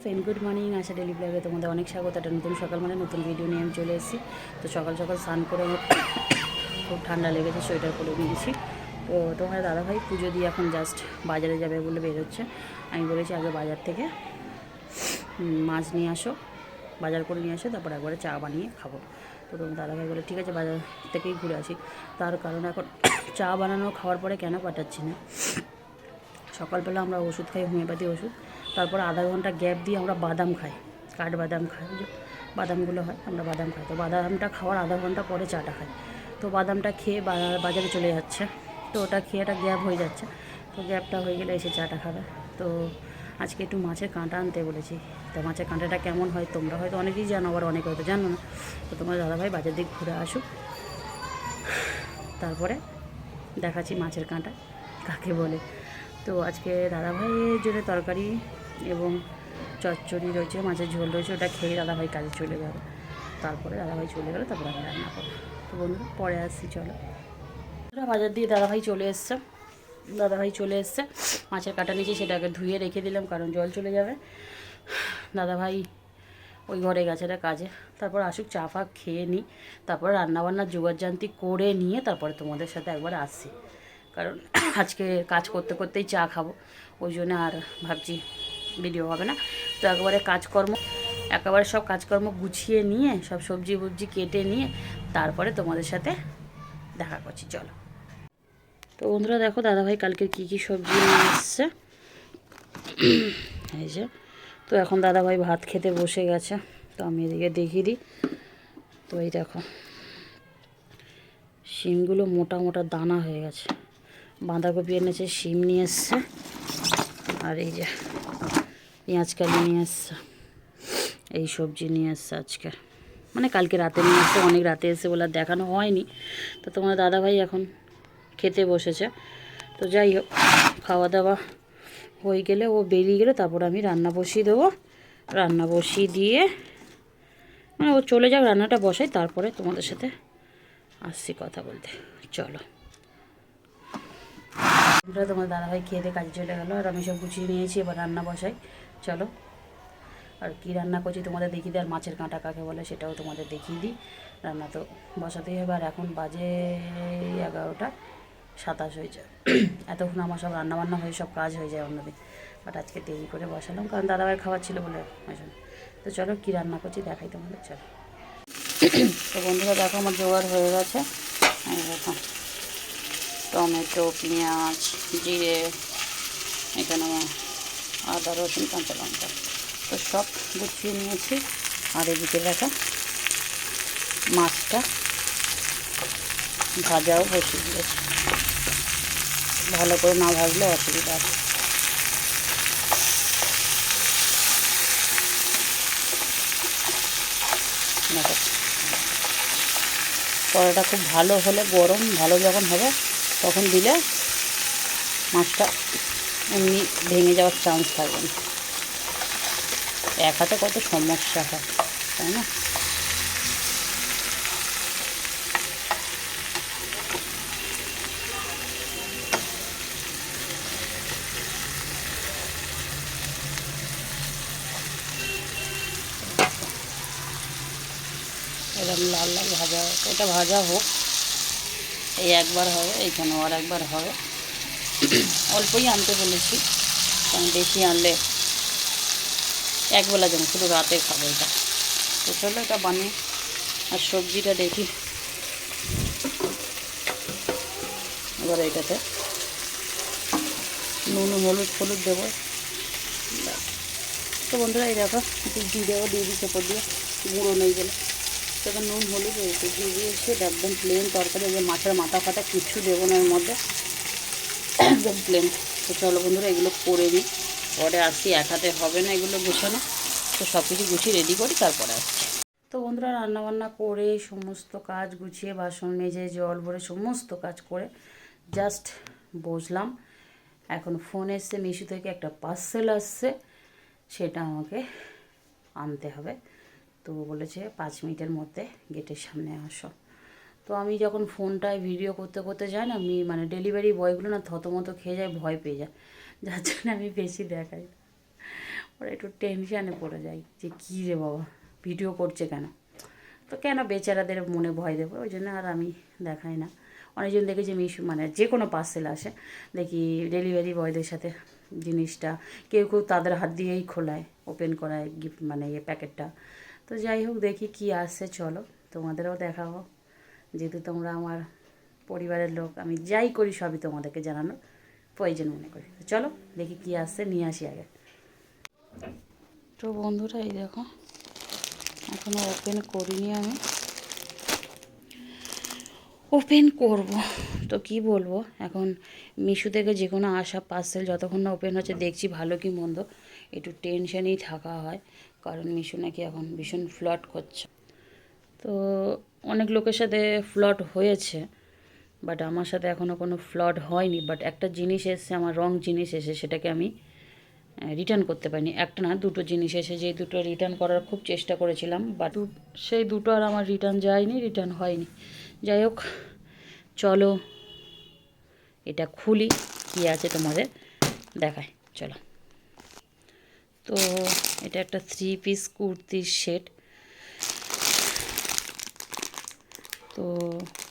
Friend good morning, আশা daily ব্লগে তোমাদের অনেক স্বাগত। একটা নতুন সকাল মানে নতুন ভিডিও নিয়ে আমি চলে এসেছি। তো সকাল সকাল স্নান করে আমার খুব ঠান্ডা লেগেছে, সোয়েটার পরে নিয়েছি। তো তোমার দাদাভাই পুজো দিয়ে এখন জাস্ট বাজারে যাবে বলে বেরোচ্ছে। আমি বলেছি আগে বাজার থেকে মাছ নিয়ে আসো, বাজার করে নিয়ে আসো, তারপর একবারে চা বানিয়ে খাবো। তো তোমার দাদাভাই বলে ঠিক আছে বাজার থেকেই ঘুরে আসি। তার কারণ এখন চা বানানো খাওয়ার পরে কেন পাঠাচ্ছি না, সকালবেলা আমরা ওষুধ খাই, হোমিওপ্যাথি ওষুধ, তারপর আধা ঘন্টা গ্যাপ দিয়ে আমরা বাদাম খাই, কাঠবাদাম খাই, যে বাদামগুলো হয় আমরা বাদাম খাই। তো বাদামটা খাওয়ার আধা ঘন্টা পরে চাটা খাই। তো বাদামটা খেয়ে বাজারে চলে যাচ্ছে, তো ওটা খেয়ে একটা গ্যাপ হয়ে যাচ্ছে। তো গ্যাপটা হয়ে গেলে এসে চাটা খাবে। তো আজকে একটু মাছের কাঁটা আনতে বলেছি। তো মাছের কাঁটাটা কেমন হয় তোমরা হয়তো অনেকেই জানো, আবার অনেকে হয়তো জানো না। তো তোমার দাদাভাই বাজার দিক ঘুরে আসুক, তারপরে দেখাচ্ছি মাছের কাঁটা কাকে বলে। তো আজকে দাদাভাইয়ের জন্য তরকারি এবং চচ্চড়ি রয়েছে, মাছের ঝোল রয়েছে, ওটা খেয়ে দাদাভাই কাজে চলে যাবে। তারপরে দাদাভাই চলে গেলে তারপরে আমি রান্না করবো। তো বন্ধুরা পরে আসছি, চলো। বাজার দিয়ে দাদাভাই চলে এসছে, মাছের কাটা নিয়েছি, সেটাকে ধুয়ে রেখে দিলাম কারণ জল চলে যাবে। দাদাভাই ওই ঘরে গেছে একটা কাজে, তারপর আসুক, চা ফা খেয়ে নিই, তারপর রান্নাবান্নার জোগাড়জান্তি করে নিয়ে তারপরে তোমাদের সাথে একবার আসছি। কারণ আজকে কাজ করতে করতেই চা খাবো, ওই জন্য আর ভাবছি ভিডিও হবে না। তো একেবারে সব কাজকর্ম গুছিয়ে নিয়ে, সব সবজি ফবজি কেটে নিয়ে তারপরে তোমাদের সাথে দেখা করছি, চলো। তো বন্ধুরা দেখো দাদাভাই কালকে কী কী সবজি নিয়ে এসছে, এই যে। তো এখন দাদাভাই ভাত খেতে বসে গেছে, তো আমি এদিকে দেখিয়ে দিই। তো এই দেখো শিমগুলো মোটা মোটা দানা হয়ে গেছে, বাঁধাকপি এনেছে, শিম নিয়ে এসছে, আর এই যে পেঁয়াজকালি নিয়ে এসছে, এই সবজি নিয়ে এসছে আজকে, মানে কালকে রাতে নিয়ে এসছে, অনেক রাতে এসে বলে আর দেখানো হয়নি। তো তোমার দাদাভাই এখন খেতে বসেছে। তো যাই হোক, খাওয়া দাওয়া হয়ে গেলে, ও বেরিয়ে গেলে তারপর আমি রান্না বসিয়ে দেবো। রান্না বসিয়ে দিয়ে মানে ও চলে যাক, রান্নাটা বসাই, তারপরে তোমাদের সাথে আসছি কথা বলতে, চলো। তোমার দাদাভাই খেয়ে দিয়ে কাজে চলে গেলো, আর আমি সব গুছিয়ে নিয়েছি, এবার রান্না বসাই, চলো। আর কি রান্না করছি তোমাদের দেখিয়ে দিই, আর মাছের কাঁটা কাকে বলে সেটাও তোমাদের দেখিয়ে দিই। রান্না তো বসাতেই হবে, আর এখন বাজে 11:27 হয়েছে। এতক্ষণ আমার সব রান্নাবান্না হয়ে সব কাজ হয়ে যায় অন্যদিন, বাট আজকে দেরি করে বসালাম কারণ দাদাভাই খাবার ছিল বলে ওই জন্য। তো চলো কী রান্না করছি দেখাই তোমাদের, চলো। তো বন্ধুরা দেখো আমার জোগাড় হয়ে গেছে, দেখো টমেটো, পেঁয়াজ, জিরে, এখানে আদা, রসুন, কাঁচা লঙ্কা, তো সব গুছিয়ে নিয়েছি। আর এদিকে দেখা মাছটা ভাজাও বসিয়ে দিয়েছি, ভালো করে না ভাজলে অসুবিধা আছে। দেখো কড়াইটা খুব ভালো হলে, গরম ভালো যখন হবে তখন দিলে মাছটা এমনি ভেঙে যাওয়ার চান্স থাকবে না। এক হাতে কত সমস্যা হয়, তাই না? এরকম লাল লাল ভাজা, এটা ভাজা হোক, এই একবার হবে, এইখানেও আর একবার হবে। অল্পই আনতে বলেছি কারণ বেশি আনলে একবেলা যেন, শুধু রাতে খাবো এটা। তো চলো এটা বানিয়ে, আর সবজিটা দেখি এবার এটাতে নুন হলুদ দেবো। তো বন্ধুরা এই দেখো একটু জিরেও দিয়ে দিচ্ছে ওপর দিয়ে, গুঁড়ো নেই গেলে। তো এবার নুন হলুদ একটু দিয়ে দিয়েছি, এটা একদম প্লেন তরকারি, যে মাছের মাথা ফাটা কিচ্ছু দেবো না এর মধ্যে, একদম প্লেন। তো চলো বন্ধুরা এগুলো করে নিই, পরে আসছি, এক হাতে হবে না এগুলো গুছানো। তো সব কিছু গুছিয়ে রেডি করি তারপরে আসছি। তো বন্ধুরা রান্নাবান্না করে সমস্ত কাজ গুছিয়ে, বাসন মেজে জল ভরে সমস্ত কাজ করে জাস্ট বসলাম। এখন ফোন এসছে মিশো থেকে, একটা পার্সেল আসছে, সেটা আমাকে আনতে হবে। তো বলেছে 5 মিনিটের মধ্যে গেটের সামনে আসো। তো আমি যখন ফোনটায় ভিডিও করতে করতে যাই না, আমি মানে ডেলিভারি বয়গুলো না থতমত খেয়ে যায়, ভয় পেয়ে যায়, যার জন্য আমি বেশি দেখাই। ওরা একটু টেনশানে পড়ে যায় যে কী রে বাবা ভিডিও করছে কেন, তো কেন বেচারাদের মনে ভয় দেবো, ওই জন্য আর আমি দেখাই না। অনেকজন দেখেছি মিশো মানে যে কোনো পার্সেল আসে দেখি ডেলিভারি বয়দের সাথে জিনিসটা কেউ কেউ তাদের হাত দিয়েই খোলায়, ওপেন করায় গিফট মানে প্যাকেটটা। তো যাই হোক দেখি কি আসছে, চলো তোমাদেরও দেখাবো, যেহেতু তোমরা আমার পরিবারের লোক, আমি যাই করি সবই তোমাদেরকে জানানোর প্রয়োজন মনে করি। তো চলো দেখি কি আসছে, নিয়ে আসি আগে। তো বন্ধুরা এই দেখো এখনও ওপেন করিনি, আমি ওপেন করব। তো কি বলবো, এখন মিশো থেকে যে কোনো আসা পার্সেল যতক্ষণ না ওপেন হচ্ছে দেখছি ভালো কি মন্দ, একটু টেনশানেই থাকা হয়, কারণ মিশো নাকি এখন ভীষণ ফ্লড করছে। তো অনেক লোকের সাথে ফ্লড হয়েছে, বাট আমার সাথে এখনও কোনো ফ্লড হয়নি। বাট একটা জিনিস এসছে, আমার রং জিনিস এসে, সেটাকে আমি রিটার্ন করতে পারিনি। একটা না দুটো জিনিস এসে, যে দুটো রিটার্ন করার খুব চেষ্টা করেছিলাম, বাট সেই দুটো আর আমার রিটার্ন যায়নি, রিটার্ন হয়নি। যাই হোক চলো এটা খুলি, কী আছে তোমাদের দেখায়, চলো। তো এটা একটা 3 পিস কুর্তির সেট। তো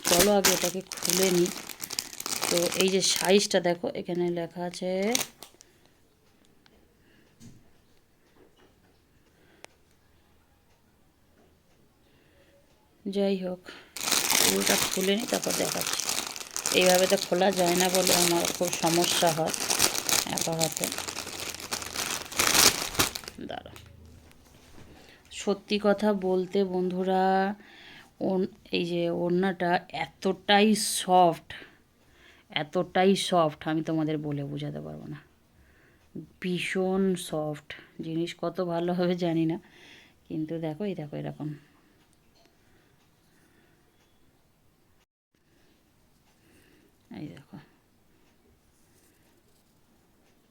চলো আগে এটাকে খুলে নিই। তো এই যে সাইজটা দেখো, এখানে লেখা আছে যাই হোক পুরোটা খুলে নিই তারপর দেখাচ্ছি। এইভাবে তো খোলা যায় না বলে আমার খুব সমস্যা হয় একা হাতে। দাঁড়া, সত্যি কথা বলতে বন্ধুরা, এই যে ওড়নাটা এতটাই সফট আমি তোমাদের বলে বোঝাতে পারবো না, ভীষণ সফট জিনিস। কত ভালো হবে জানি না, কিন্তু দেখো এই দেখো এরকম, এই দেখো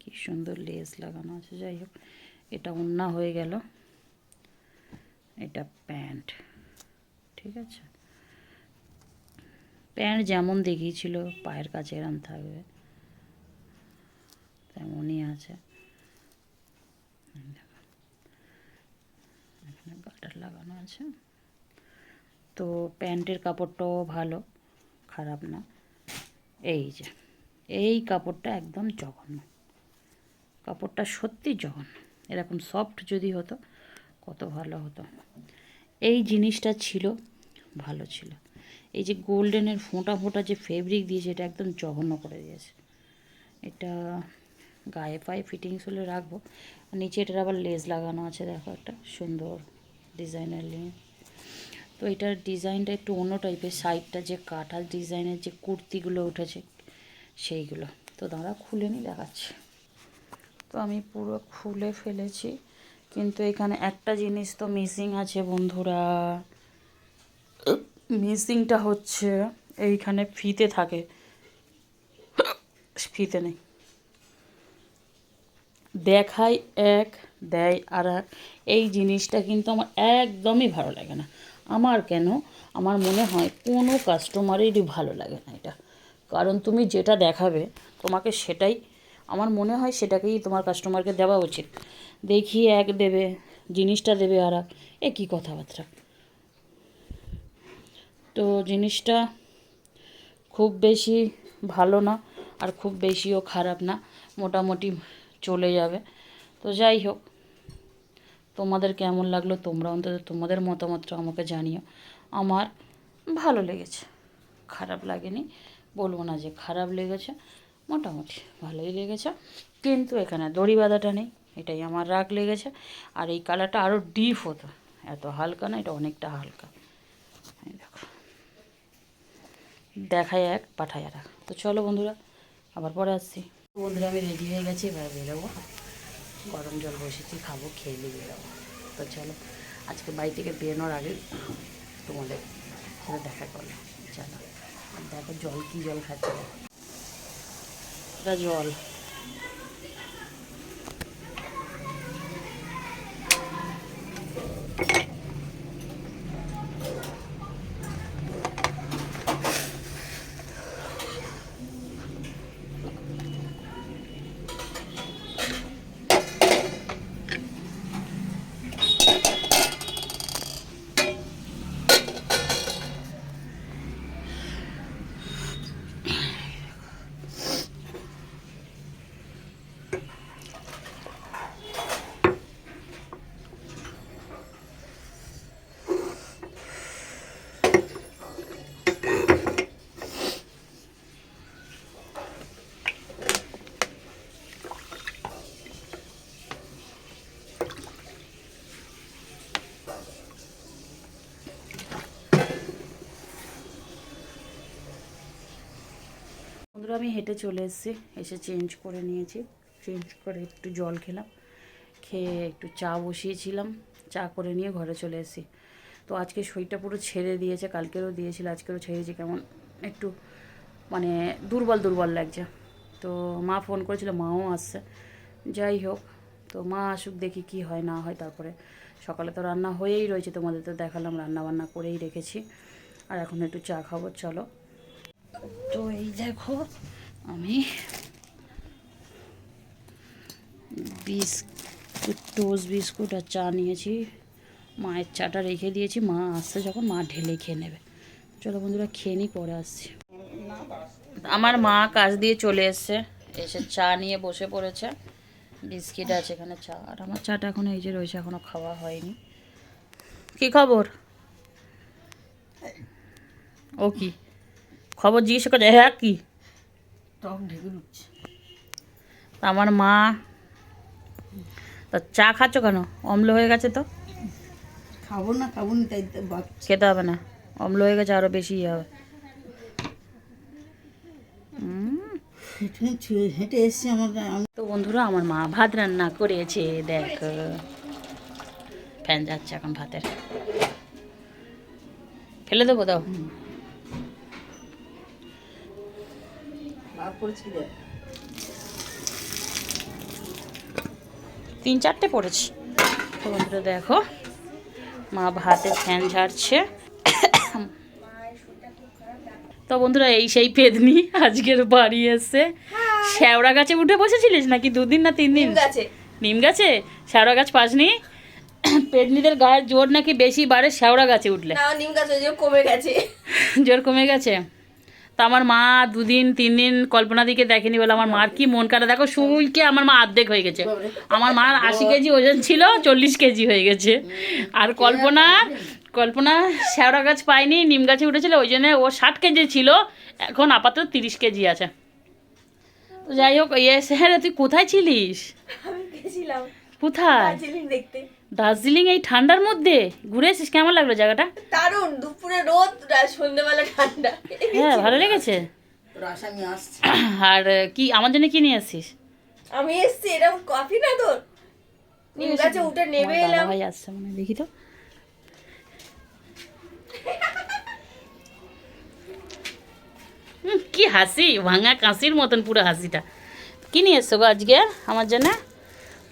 কি সুন্দর লেস লাগানো আছে। যাই হোক এটা ওড়না হয়ে গেল, এটা প্যান্ট, ঠিক আছে। প্যান্ট যেমন দেখিয়েছিল পায়ের কাছে এরম থাকবে তেমনই আছে। এখানে গাটার লাগানো আছে। তো প্যান্টের কাপড়টাও ভালো, খারাপ না। এই যে এই কাপড়টা একদম জঘন্য, কাপড়টা সত্যি জঘন্য। এরকম সফট যদি হতো কত ভালো হতো। এই জিনিসটা ছিল ভালো ছিল, এই যে গোল্ডেনের ফোঁটা ফোঁটা যে ফেব্রিক দিয়েছে এটা একদম জঘন্য করে দিয়েছে। এটা গায়ে পায়ে ফিটিংস হলে রাখবো। নিচে এটার আবার লেস লাগানো আছে, দেখো একটা সুন্দর ডিজাইনের লেস। তো এটার ডিজাইনটা একটু অন্য টাইপের, সাইডটা যে কাঁঠাল ডিজাইনের যে কুর্তিগুলো উঠেছে সেইগুলো। তো দাঁড়া খুলে নিই দেখাচ্ছি। তো আমি পুরো খুলে ফেলেছি, কিন্তু এখানে একটা জিনিস তো মিসিং আছে বন্ধুরা। মিসিংটা হচ্ছে এইখানে ফিতে থাকে, ফিতে নেই, দেখায় এক দেয় আর এক। এই জিনিসটা কিন্তু আমার একদমই ভালো লাগে না। আমার কেন, আমার মনে হয় কোনো কাস্টমারেরই ভালো লাগে না এটা, কারণ তুমি যেটা দেখাবে তোমাকে সেটাই, আমার মনে হয় সেটাকেই তোমার কাস্টমারকে দেওয়া উচিত। দেখিয়ে এক দেবে, জিনিসটা দেবে আর এক, এ কী কথাবার্তা। তো জিনিসটা খুব বেশি ভালো না আর খুব বেশিও খারাপ না, মোটামুটি চলে যাবে। তো যাই হোক তোমাদের কেমন লাগলো তোমরা অন্তত তোমাদের মতামতটা আমাকে জানিও। আমার ভালো লেগেছে, খারাপ লাগেনি, বলবো না যে খারাপ লেগেছে, মোটামুটি ভালোই লেগেছে। কিন্তু এখানে দড়ি বাঁধাটা নেই, এটাই আমার রাগ লেগেছে। আর এই কালারটা আরও ডিপ হতো, এত হালকা না, এটা অনেকটা হালকা। এই দেখো দেখায় এক পাঠায় আর এক। তো চলো বন্ধুরা আবার পরে আসছি। বন্ধুরা আমি রেডি হয়ে গেছি, এবার বেরোবো, গরম জল বসেছি, খাবো, খেয়ে নিয়ে বেরোবো। তো চলো আজকে বাড়ি থেকে বেরোনোর আগে তোমাদের সাথে দেখা করলো, চলো। আর দেখো জল, কী জল খাচ্ছে, এটা জল। আমি হেঁটে চলে এসেছি, এসে চেঞ্জ করে নিয়েছি, চেঞ্জ করে একটু জল খেলাম, খেয়ে একটু চা বসিয়েছিলাম, চা করে নিয়ে ঘরে চলে এসেছি। তো আজকে শরীরটা পুরো ছেড়ে দিয়েছে, কালকেরও দিয়েছিল, আজকেরও ছেড়েছি, কেমন একটু মানে দুর্বল দুর্বল লাগছে। তো মা ফোন করেছিল, মাও আসছে, যাই হোক, তো মা আসুক, দেখি কি হয় না হয়। তারপরে সকালে তো রান্না হয়েই রয়েছে, তোমাদের তো দেখালাম, রান্না বান্না করেই রেখেছি। আর এখন একটু চা খাবো, চলো। তো এই দেখো আমি বিস্কুট, টোস্ট বিস্কুট আর চা নিয়েছি। মায়ের চাটা রেখে দিয়েছি, মা আসছে যখন মা ঢেলে খেয়ে নেবে। চলো বন্ধুরা, খেয়ে নিই, পরে আসছি। আমার মা কাজ দিয়ে চলে এসছে, এসে চা নিয়ে বসে পড়েছে, বিস্কিট আছে এখানে, চা। আর আমার চাটা এখনো এই যে রয়েছে, এখনো খাওয়া হয়নি। কি খবর? ও কি খবর জিজ্ঞেস করে? হ্যাঁ কি টক ঢেকে উঠছে। আমার মা, তা চা খাচ্ছ কেন? অম্ল হয়ে গেছে তো। খাবো না তাই তো ভাবছি। খেতে হবে না, অম্ল হয়ে গেছে, আরও বেশি হবে। হেঁটে এসছি আমাদের। তো বন্ধুরা, আমার মা ভাত রান্না করেছে, দেখো ফ্যান যাচ্ছে এখন ভাতের, ফেলে দেবো, দাও। ভাগ করেছি দেখ। 3-4টে পড়েছি। তো বন্ধুরা দেখো, মা ভাতে ফ্যান ঝাড়ছে। তো বন্ধুরা, এই সেই পেদনি আজকের বাড়ি এসে। শ্যাওড়া গাছে উঠে বসেছিলিস নাকি 2 দিন না 3 দিন? নিম গাছে। শ্যাওড়া গাছ পাসনি? পেদনিদের গায়ের জোর নাকি বেশি বাড়ে শ্যাওড়া গাছে উঠলে। না, নিম গাছ ওই যে কমে গেছে। জোর কমে গেছে। তো আমার মা 2 দিন 3 দিন কল্পনা দিকে দেখেনি বলে আমার মার কি মন কাটা। দেখো শুইকে আমার মা অর্ধেক হয়ে গেছে। আমার মার 80 কেজি ওজন ছিল, 40 কেজি হয়ে গেছে। আর কল্পনা শ্যাওড়া গাছ পায়নি, নিম গাছে উঠেছিল, ওই জন্য ও 60 কেজি ছিল, এখন আপাতত 30 কেজি আছে। তো যাই হোক, হ্যাঁ রে, তুই কোথায় ছিলিস? আমি গেছিলাম কোথায়? দার্জিলিং দেখতে। দার্জিলিং এই ঠান্ডার মধ্যে ঘুরে এসেছিস? কেমন লাগলো জায়গাটা? দারুণ, দুপুরে রোদ, সন্ধ্যেবেলা ঠান্ডা। হ্যাঁ, ভালো লেগেছে। রাসামি আসছে। আর কি আমার জন্য কি নিয়ে আসছিস? আমি এসছি, এরকম কফি না তোর? নিম গাছে উঠে নেমে এলাম। ভাই আসছে মানে, দেখি তো। কি হাসি, ভাঙা কাশির মতন পুরো হাসিটা। কি নিয়ে এসছো গো আজকে আমার জন্য?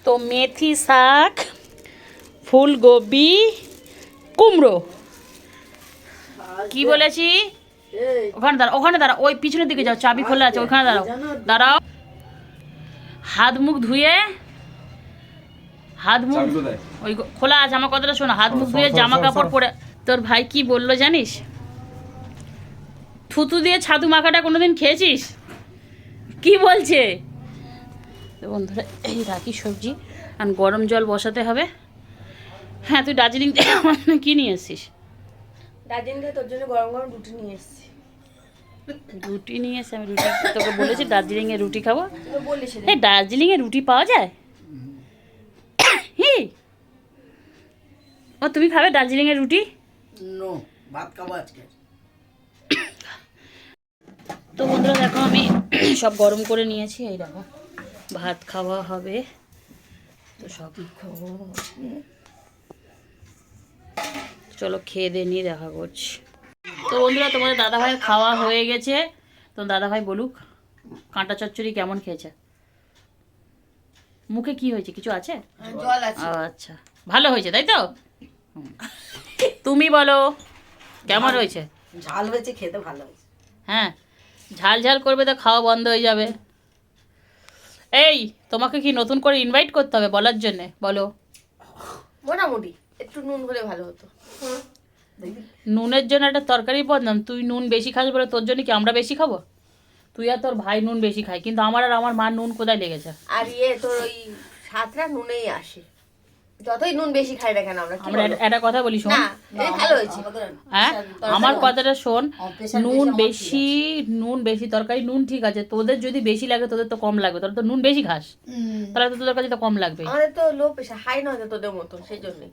তো মেথি শাক, ফুলকপি, কুমড়ো। কি বলেছি? ওখানে দাঁড়াও, ওই পিছনের দিকে যাও, চাবি খোলা আছে, ওইখানে দাঁড়াও। হাত মুখ ধুয়ে, ওই খোলা আছে, আমার কথাটা শোনো। হাত মুখ ধুয়ে জামা কাপড় পরে। তোর ভাই কি বললো জানিস? থুতু দিয়ে ছাতু মাখাটা কোনোদিন খেয়েছিস? কি বলছে? তো বন্ধুরা, এই রাখি সবজি, আর গরম জল বসাতে হবে। হ্যাঁ, তুই দার্জিলিং কি নিয়ে এসছিস? দার্জিলিং থেকে তোর জন্য গরম গরম রুটি নিয়ে এসছি। রুটি নিয়ে এসে, আমি রুটি তোকে বলেছি দার্জিলিংয়ে রুটি খাবো। তো বললি সেটা। এই দার্জিলিংয়ে রুটি পাওয়া যায়? হি, ও তুমি খাবে দার্জিলিংয়ে রুটি? নো, ভাত খাবো আজকে। তো বন্ধুরা দেখো, আমি সব গরম করে নিয়েছি, এই দেখো ভাত খাওয়া হবে। তো সব খাবো, চলো খেয়ে দিয়ে নিয়ে দেখা করছি। তো বন্ধুরা, তোমাদের দাদাভাইয়ের খাওয়া হয়ে গেছে। তো দাদাভাই বলুক কাঁটা চচ্চড়ি কেমন খেয়েছে। মুখে কি হয়েছে, কিছু আছে? জল আছে। আচ্ছা, ভালো হয়েছে তাই তো? তুমি বলো কেমন হয়েছে? ঝাল হয়েছে, খেতে ভালো হয়েছে। হ্যাঁ, ঝাল ঝাল করবে তো খাওয়া বন্ধ হয়ে যাবে। এই, তোমাকে কি নতুন করে ইনভাইট করতে হবে বলার জন্যে? বলো। মোটামুটি একটু নুন হলে ভালো হতো। নুনের জন্য একটা তরকারি বদনাম। তুই নুন বেশি খাস বলে তোর জন্য কি আমরা বেশি খাবো? তুই আর তোর ভাই নুন বেশি খায়, কিন্তু আমার আর আমার মার নুন কোথায় লেগেছে? আর তোর ওই স্বাদটা নুনেই আসে, যতই নুন বেশি খাই না কেন আমরা। কি আমরা বলো? একটা কথা বলি, শোন। না, এই ভালো হয়েছে। হ্যাঁ, আমার কথাটা শোন। pressure নুন বেশি তরকারি, নুন ঠিক আছে, তোদের যদি বেশি লাগে, তোদের তো কম লাগবে, তোরা তো নুন বেশি খাস, তাহলে তো তোদের কাছে তো কম লাগবে। আমাদের তো লো প্রেশার, হাই নয় তো তোদের মতন, সেই জন্যই।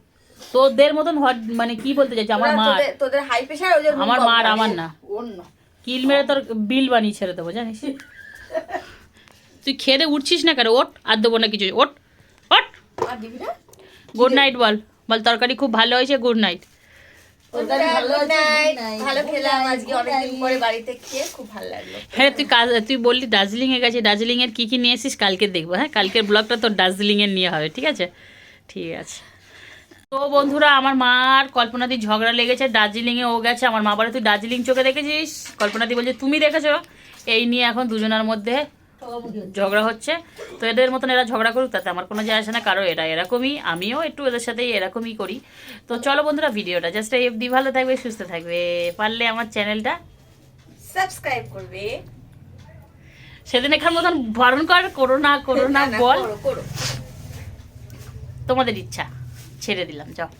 তোদের মতন মানে কি বলতে চাইছি, আমার মা, তোদের হাই প্রেশার, ওই জন্য আমার মা আর আমার না, অন্য কিল মেরে তোর বিল বানিয়ে ছেড়ে দেবো জানিস। তুই খেয়ে উঠছিস না কেন? ওঠ, আর দেবো না কিছু, ওঠ ওঠ। আর দিবি না? গুড নাইট বল, বল তরকারি খুব ভালো হয়েছে, গুড নাইট। ভালো খেলাম আজকে অনেকদিন পরে বাড়িতে খেয়ে, খুব ভালো লাগলো। হ্যাঁ তুই বললি দার্জিলিংয়ে গেছে, দার্জিলিংয়ের কী কী নিয়ে এসিস কালকে দেখবো। হ্যাঁ, কালকের ব্লগটা তোর দার্জিলিংয়ের নিয়ে হবে, ঠিক আছে? ঠিক আছে। তো বন্ধুরা, আমার মা আর কল্পনাদি ঝগড়া লেগেছে। দার্জিলিংয়ে ও গেছে, আমার মা বলে তুই দার্জিলিং চোখে দেখেছিস? কল্পনাদি বলছে তুমি দেখেছো। এই নিয়ে এখন দুজনের মধ্যে ঝগড়া হচ্ছে। তো এদের মতন এরা ঝগড়া করুক, তাতে আমার কোনো যায় আসে না, কারণ এরা এরকমই, আমিও একটু এদের সাথেই এরকমই করি। তো চলো বন্ধুরা, ভিডিওটা জাস্ট এফডি, ভালো থাকবে, সুস্থ থাকবে, পারলে আমার চ্যানেলটা সাবস্ক্রাইব করবে। সেদিন এখান মতন বারণ করো না বল, করো। তোমাদের ইচ্ছা, ছেড়ে দিলাম, যাও।